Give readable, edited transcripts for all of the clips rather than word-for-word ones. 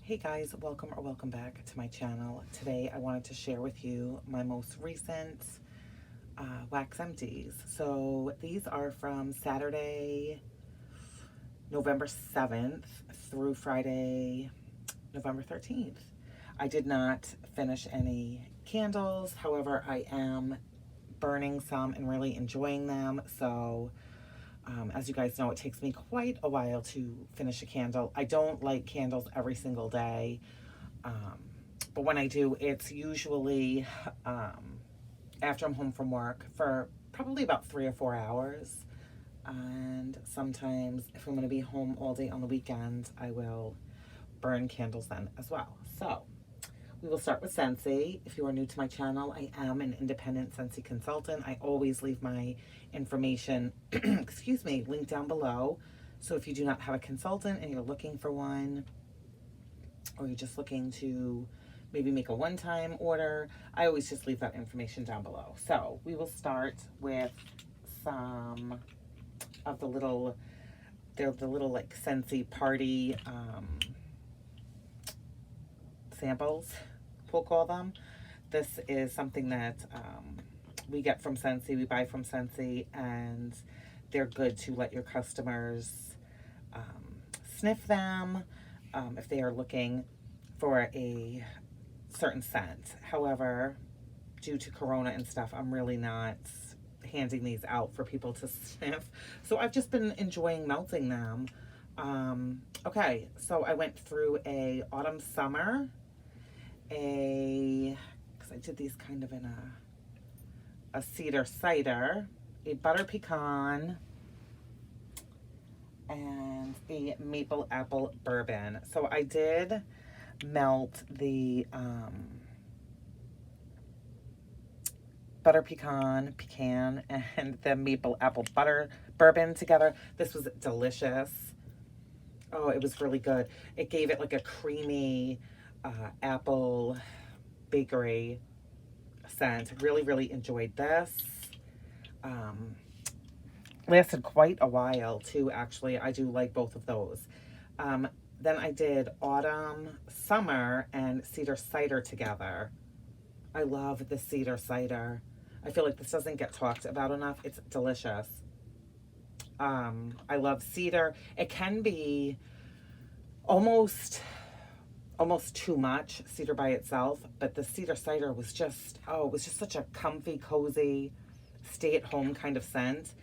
Hey guys, welcome or welcome back to my channel. Today I wanted to share with you my most recent wax empties. So these are from Saturday, November 7th through Friday, November 13th. I did not finish any candles. However, I am burning some and really enjoying them. So as you guys know, it takes me quite a while to finish a candle. I don't light candles every single day, but when I do, it's usually after I'm home from work for probably about 3 or 4 hours. And sometimes if I'm going to be home all day on the weekends, I will burn candles then as well. So we will start with Scentsy. If you are new to my channel, I am an independent Scentsy consultant. I always leave my information, excuse me, linked down below. So if you do not have a consultant and you're looking for one, or you're just looking to maybe make a one-time order, I always just leave that information down below. So we will start with some of the little, they're the little like Scentsy party samples, we'll call them. This is something that we get from Scentsy, we buy from Scentsy, and they're good to let your customers sniff them if they are looking for a certain scent. However, due to Corona and stuff, I'm really not handing these out for people to sniff. So I've just been enjoying melting them. Okay, so I went through a autumn summer, because I did these kind of in a cedar cider, a butter pecan, and a maple apple bourbon. So I did melt the butter pecan, and the maple apple butter bourbon together. This was delicious. Oh, it was really good. It gave it like a creamy apple bakery scent. Really, really enjoyed this. Lasted quite a while too, actually. I do like both of those. Then I did autumn, summer, and cedar cider together. I love the cedar cider. I feel like this doesn't get talked about enough. It's delicious. I love cedar. It can be almost too much, cedar by itself, but the cedar cider was just, oh, it was just such a comfy, cozy, stay-at-home kind of scent,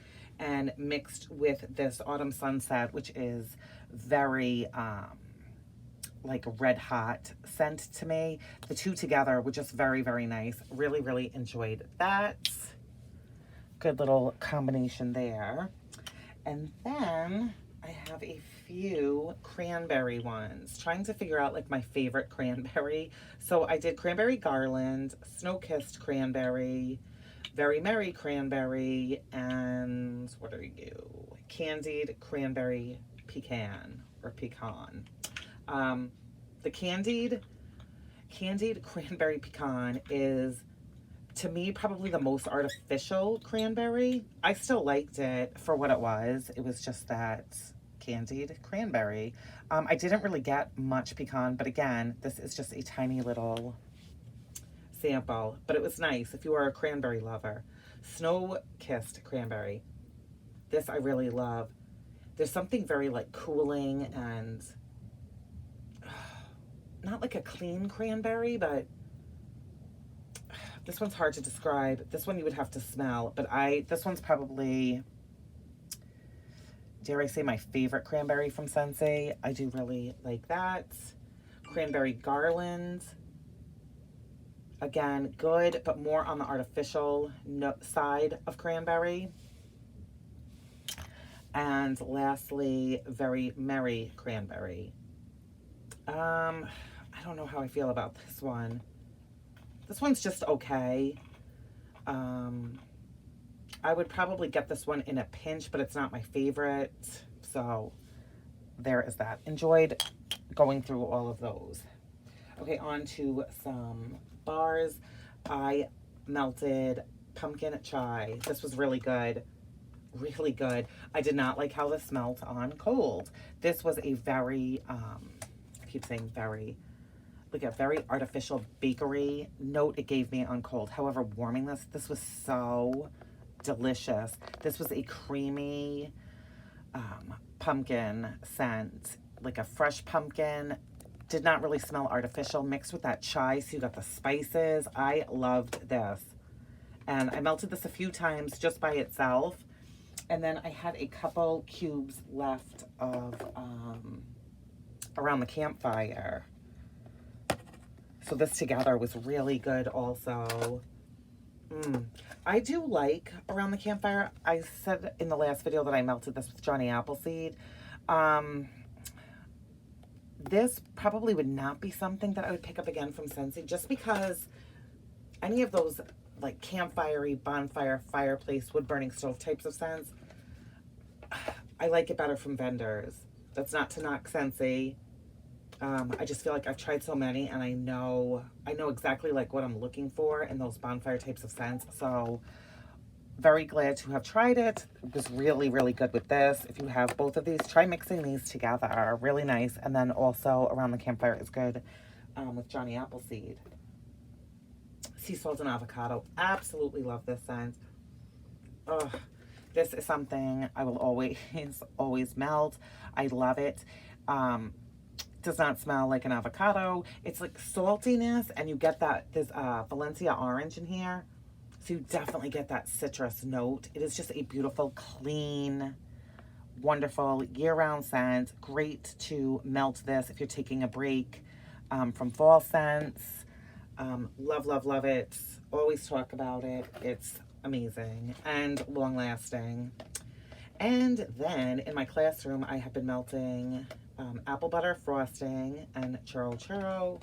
and mixed with this autumn sunset, which is very like red hot scent to me. The two together were just very, very nice. Really, really enjoyed that. Good little combination there. And then I have a few cranberry ones, trying to figure out like my favorite cranberry. So I did cranberry garland, snow-kissed cranberry, very merry cranberry, and what are you? Candied cranberry pecan or pecan. The candied cranberry pecan is, to me, probably the most artificial cranberry. I still liked it for what it was. It was just that candied cranberry. I didn't really get much pecan, but again, this is just a tiny little sample, but it was nice if you are a cranberry lover. Snow-kissed cranberry. This I really love. There's something very like cooling and not like a clean cranberry, but this one's hard to describe. This one you would have to smell, but this one's probably, dare I say, my favorite cranberry from Scentsy. I do really like that. Cranberry garland. Again, good, but more on the artificial side of cranberry. And lastly, very merry cranberry. I don't know how I feel about this one. This one's just okay. I would probably get this one in a pinch, but it's not my favorite. So there is that. Enjoyed going through all of those. Okay, on to some bars. I melted pumpkin chai. This was really good. Really good. I did not like how this smelled on cold. This was a very, I keep saying very, like a very artificial bakery note it gave me on cold. However, warming this was so delicious. This was a creamy pumpkin scent, like a fresh pumpkin. Did not really smell artificial, mixed with that chai, so you got the spices. I loved this. And I melted this a few times just by itself. And then I had a couple cubes left of around the campfire. So this together was really good also. I do like around the campfire. I said in the last video that I melted this with Johnny Appleseed. This probably would not be something that I would pick up again from Scentsy, just because any of those like campfire-y, bonfire, fireplace, wood-burning stove types of scents, I like it better from vendors. That's not to knock Scentsy. I just feel like I've tried so many, and I know exactly like what I'm looking for in those bonfire types of scents. So very glad to have tried it. It was really, really good with this. If you have both of these, try mixing these together. Really nice. And then also around the campfire is good with Johnny Appleseed. Sea salt and avocado. Absolutely love this scent. Ugh. This is something I will always melt. I love it. Does not smell like an avocado. It's like saltiness, and you get that, there's Valencia orange in here. So you definitely get that citrus note. It is just a beautiful, clean, wonderful year-round scent. Great to melt this if you're taking a break from fall scents. Love, love, love it. Always talk about it. It's amazing and long-lasting. And then in my classroom, I have been melting apple butter frosting and churro.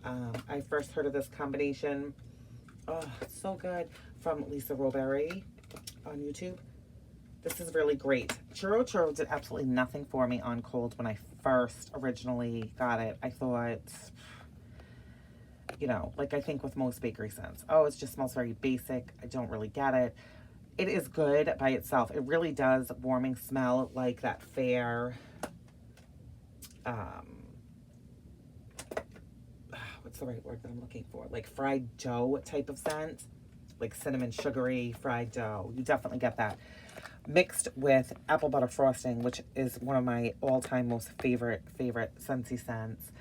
I first heard of this combination. Oh, it's so good, from Lisa Roberry on YouTube. This is really great. Churro did absolutely nothing for me on cold when I first originally got it. I thought, you know, like I think with most bakery scents, oh, it just smells very basic. I don't really get it. It is good by itself. It really does warming smell like that fair, what's the right word that I'm looking for? Like fried dough type of scent, like cinnamon sugary fried dough. You definitely get that. Mixed with apple butter frosting, which is one of my all-time most favorite Scentsy scents.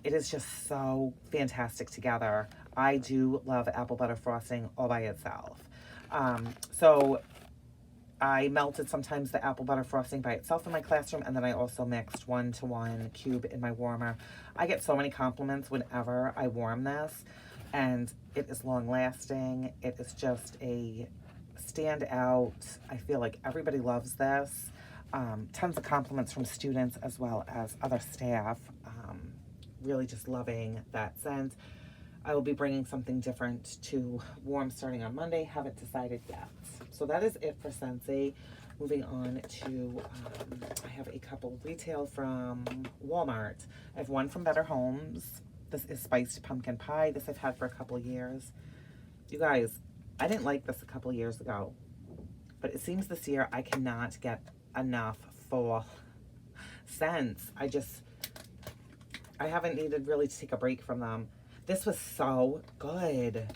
It is just so fantastic together. I do love apple butter frosting all by itself. So I melted sometimes the apple butter frosting by itself in my classroom, and then I also mixed 1-to-1 cube in my warmer. I get so many compliments whenever I warm this, and it is long lasting. It is just a standout. I feel like everybody loves this. Tons of compliments from students as well as other staff. Really just loving that scent. I will be bringing something different to warm starting on Monday. Haven't decided yet. So that is it for Scentsy. Moving on to, I have a couple retail from Walmart. I have one from Better Homes. This is spiced pumpkin pie. This I've had for a couple years. You guys, I didn't like this a couple years ago, but it seems this year I cannot get enough fall scents. I haven't needed really to take a break from them. This was so good.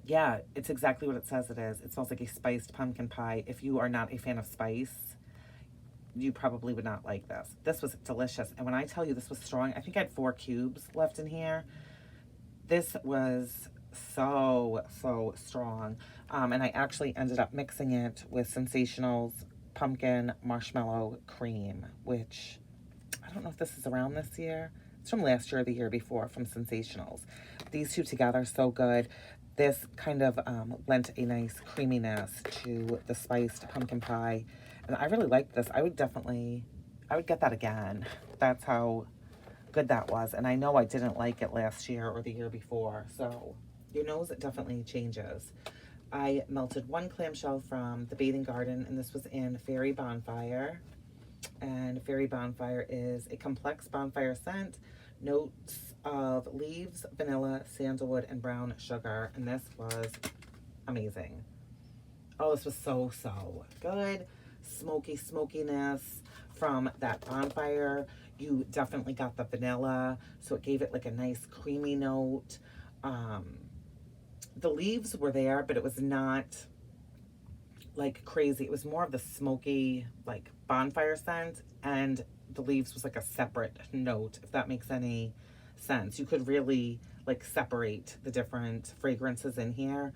Yeah, it's exactly what it says it is. It smells like a spiced pumpkin pie. If you are not a fan of spice, you probably would not like this. This was delicious. And when I tell you this was strong, I think I had 4 cubes left in here. This was so strong. And I actually ended up mixing it with Sensational's pumpkin marshmallow cream, which I don't know if this is around this year. It's from last year or the year before from Sensationals. These two together, so good. This kind of lent a nice creaminess to the spiced pumpkin pie. And I really liked this. I would get that again. That's how good that was. And I know I didn't like it last year or the year before. So your nose definitely changes. I melted 1 clamshell from Thebathinggarden, and this was in Fairy Bonfire. And Fairy Bonfire is a complex bonfire scent, notes of leaves, vanilla, sandalwood, and brown sugar. And this was amazing. Oh, this was so good. Smokiness, from that bonfire. You definitely got the vanilla, so it gave it like a nice creamy note. The leaves were there, but it was not like crazy. It was more of the smoky, like bonfire scent, and the leaves was like a separate note, if that makes any sense. You could really like separate the different fragrances in here.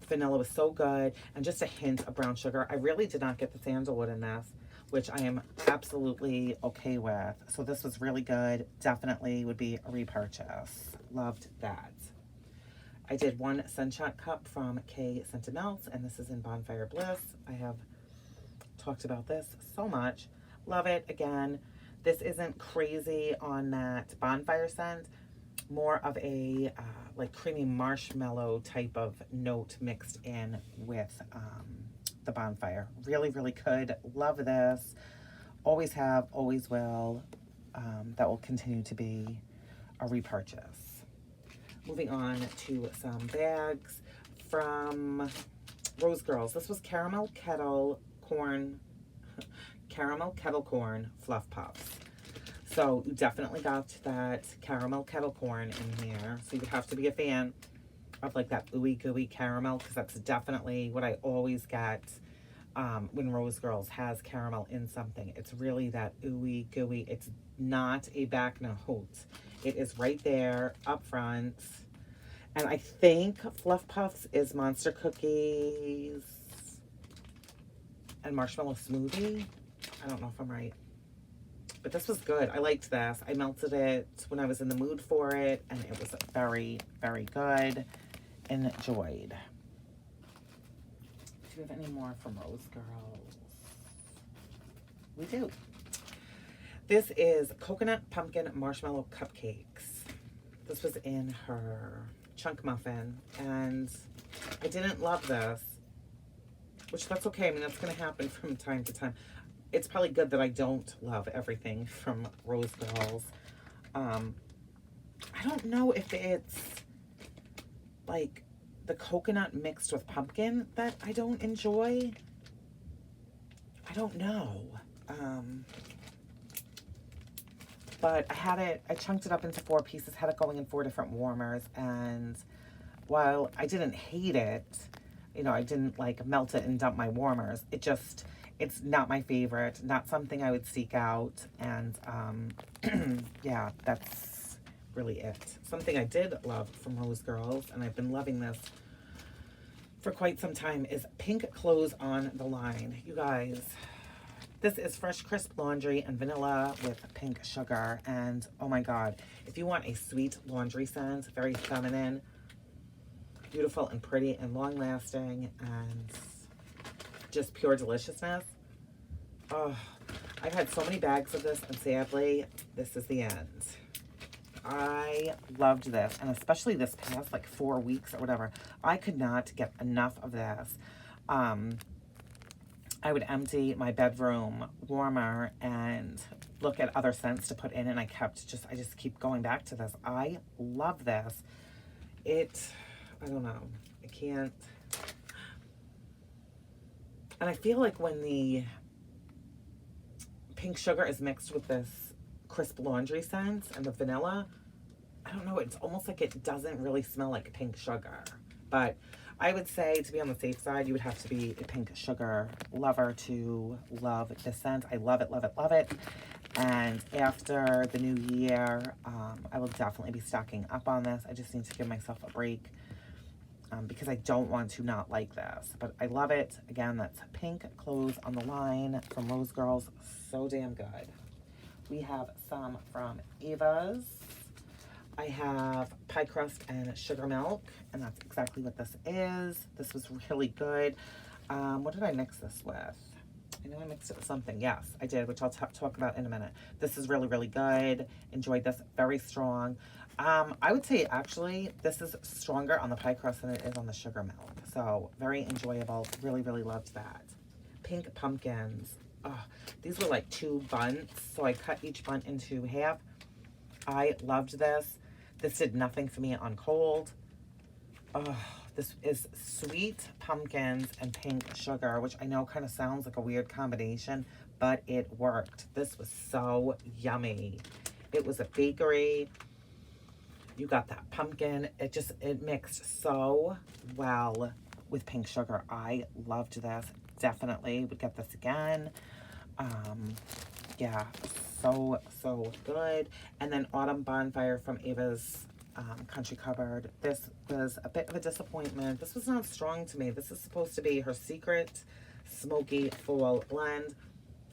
Vanilla was so good, and just a hint of brown sugar. I really did not get the sandalwood in this, which I am absolutely okay with. So this was really good. Definitely would be a repurchase. Loved that. I did one Sunshot cup from K Sentimentals, and this is in Bonfire Bliss. I have talked about this so much. Love it. Again, this isn't crazy on that bonfire scent. More of a like creamy marshmallow type of note mixed in with the bonfire. Really, really good. Love this. Always have, always will. That will continue to be a repurchase. Moving on to some bags from Rose Girls. This was caramel kettle corn fluff puffs. So you definitely got that caramel kettle corn in here. So you would have to be a fan of like that ooey gooey caramel, because that's definitely what I always get when Rose Girls has caramel in something. It's really that ooey gooey. It's not a back note. It is right there up front. And I think Fluff Puffs is Monster Cookies and Marshmallow Smoothie. I don't know if I'm right. But this was good. I liked this. I melted it when I was in the mood for it, and it was very, very good. Enjoyed. Do we have any more from Rose Girls? We do. This is Coconut Pumpkin Marshmallow Cupcakes. This was in her chunk muffin, and I didn't love this, which that's okay. I mean, that's going to happen from time to time. It's probably good that I don't love everything from Rose Girls. I don't know if it's like the coconut mixed with pumpkin that I don't enjoy. I don't know. But I had it, I chunked it up into 4 pieces, had it going in 4 different warmers, and while I didn't hate it, you know, I didn't like melt it and dump my warmers. It's not my favorite, not something I would seek out, and yeah, that's really it. Something I did love from Rose Girls, and I've been loving this for quite some time, is Pink Clothes on the Line. You guys, this is Fresh Crisp Laundry and Vanilla with pink sugar, and oh my god, if you want a sweet laundry scent, very feminine, beautiful and pretty and long-lasting, and just pure deliciousness. Oh, I've had so many bags of this, and sadly, this is the end. I loved this, and especially this past like 4 weeks or whatever, I could not get enough of this. I would empty my bedroom warmer and look at other scents to put in, and I just keep going back to this. I love this. I don't know. I can't. And I feel like when the pink sugar is mixed with this crisp laundry scent and the vanilla, I don't know, it's almost like it doesn't really smell like pink sugar. But I would say, to be on the safe side, you would have to be a pink sugar lover to love this scent. I love it, love it, love it. And after the new year, I will definitely be stocking up on this. I just need to give myself a break because I don't want to not like this. But I love it. Again, that's Pink Clothes on the Line from Rose Girls. So damn good. We have some from Ava's. I have pie crust and sugar milk, and that's exactly what this is. This was really good. What did I mix this with? I know I mixed it with something. Yes, I did, which I'll talk about in a minute. This is really, really good. Enjoyed this. Very strong. I would say, actually, this is stronger on the pie crust than it is on the sugar milk. So, very enjoyable. Really, really loved that. Pink pumpkins. Oh, these were like 2 bunts, so I cut each bunt into half. I loved this. This did nothing for me on cold. Oh, this is sweet pumpkins and pink sugar, which I know kind of sounds like a weird combination, but it worked. This was so yummy. It was a bakery. You got that pumpkin. It mixed so well with pink sugar. I loved this. Definitely would get this again. Yeah, so good. And then Autumn Bonfire from Ava's Country Cupboard. This was a bit of a disappointment. This was not strong to me. This is supposed to be her secret smoky fall blend.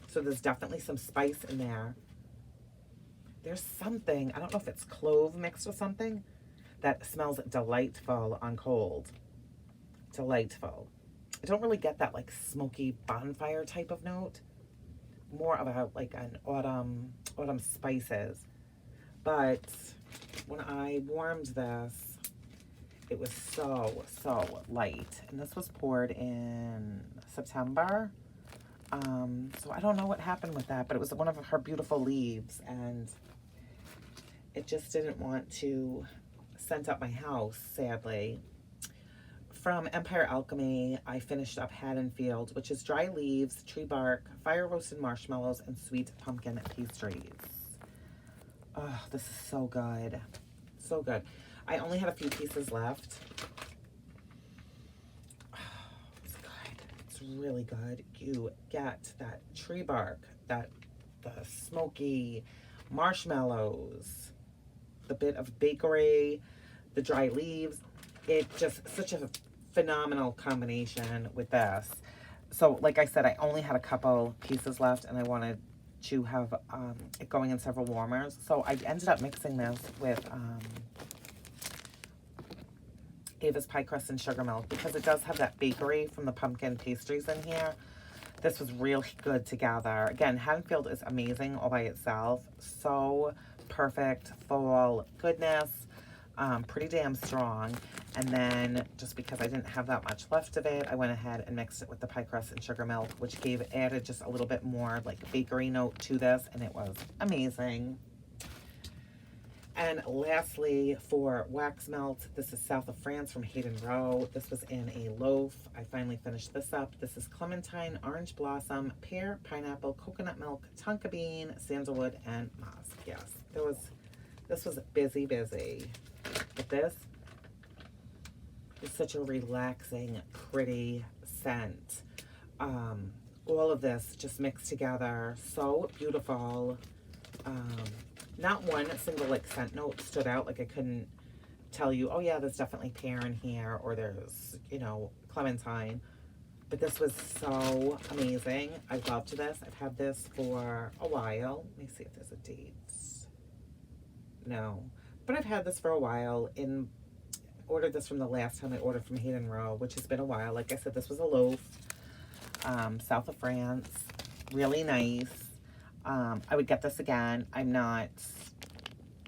So there's definitely some spice in there. There's something, I don't know if it's clove mixed with something, that smells delightful on cold. Delightful. I don't really get that like smoky bonfire type of note. More of a like an autumn spices. But when I warmed this, it was so light. And this was poured in September. So I don't know what happened with that, but it was one of her beautiful leaves, and it just didn't want to scent up my house, sadly. From Empire Alchemy, I finished up Haddonfield, which is dry leaves, tree bark, fire roasted marshmallows, and sweet pumpkin pastries. Oh, this is so good. So good. I only had a few pieces left. Oh, it's good. It's really good. You get that tree bark, the smoky marshmallows, the bit of bakery, the dry leaves. It just such a phenomenal combination with this. So like I said, I only had a couple pieces left, and I wanted to have it going in several warmers. So I ended up mixing this with Ava's pie crust and sugar milk, because it does have that bakery from the pumpkin pastries in here. This was really good together. Again, Haddonfield is amazing all by itself. So perfect, fall goodness, pretty damn strong. And then just because I didn't have that much left of it, I went ahead and mixed it with the pie crust and sugar milk, which added just a little bit more like bakery note to this, and it was amazing. And lastly, for wax melt, this is South of France from Hayden Row. This was in a loaf. I finally finished this up. This is clementine, orange blossom, pear, pineapple, coconut milk, tonka bean, sandalwood, and musk. Yes, this was busy. But this is such a relaxing, pretty scent. All of this just mixed together, so beautiful. Not one single like scent note stood out. Like I couldn't tell you, oh yeah, there's definitely pear in here, or there's, you know, clementine. But this was so amazing. I loved this. I've had this for a while. Let me see if there's a date. No, but I've had this for a while. Ordered this from the last time I ordered from Hayden Row, which has been a while. Like I said, this was a loaf. South of France. Really nice. I would get this again. I'm not,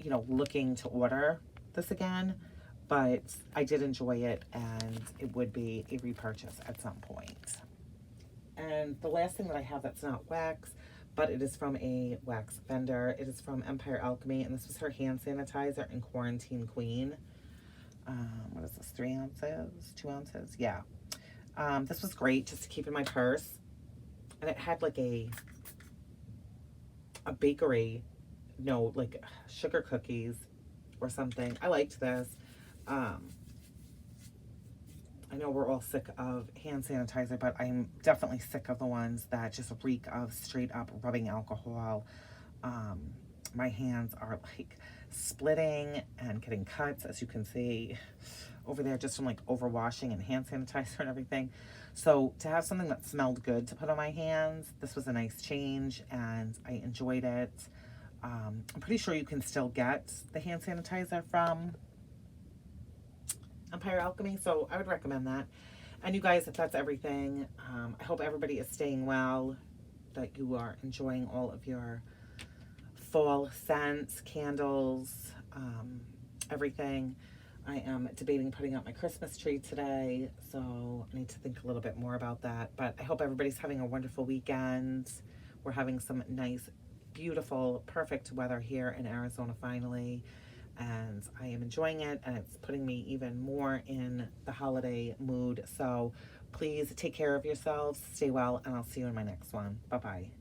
you know, looking to order this again, but I did enjoy it, and it would be a repurchase at some point. And the last thing that I have that's not wax, but it is from a wax vendor. It is from Empire Alchemy, and this was her hand sanitizer in Quarantine Queen. What is this, 3 ounces, 2 ounces? Yeah. This was great just to keep in my purse. And it had like a bakery note, like sugar cookies or something. I liked this. I know we're all sick of hand sanitizer, but I'm definitely sick of the ones that just reek of straight up rubbing alcohol. My hands are like splitting and getting cuts, as you can see over there, just from like overwashing and hand sanitizer and everything. So to have something that smelled good to put on my hands, this was a nice change, and I enjoyed it. I'm pretty sure you can still get the hand sanitizer from Empire Alchemy, so I would recommend that. And you guys, if that's everything, I hope everybody is staying well, that you are enjoying all of your fall scents, candles, everything. I am debating putting up my Christmas tree today, so I need to think a little bit more about that. But I hope everybody's having a wonderful weekend. We're having some nice, beautiful, perfect weather here in Arizona finally, and I am enjoying it, and it's putting me even more in the holiday mood. So please take care of yourselves, stay well, and I'll see you in my next one. Bye-bye.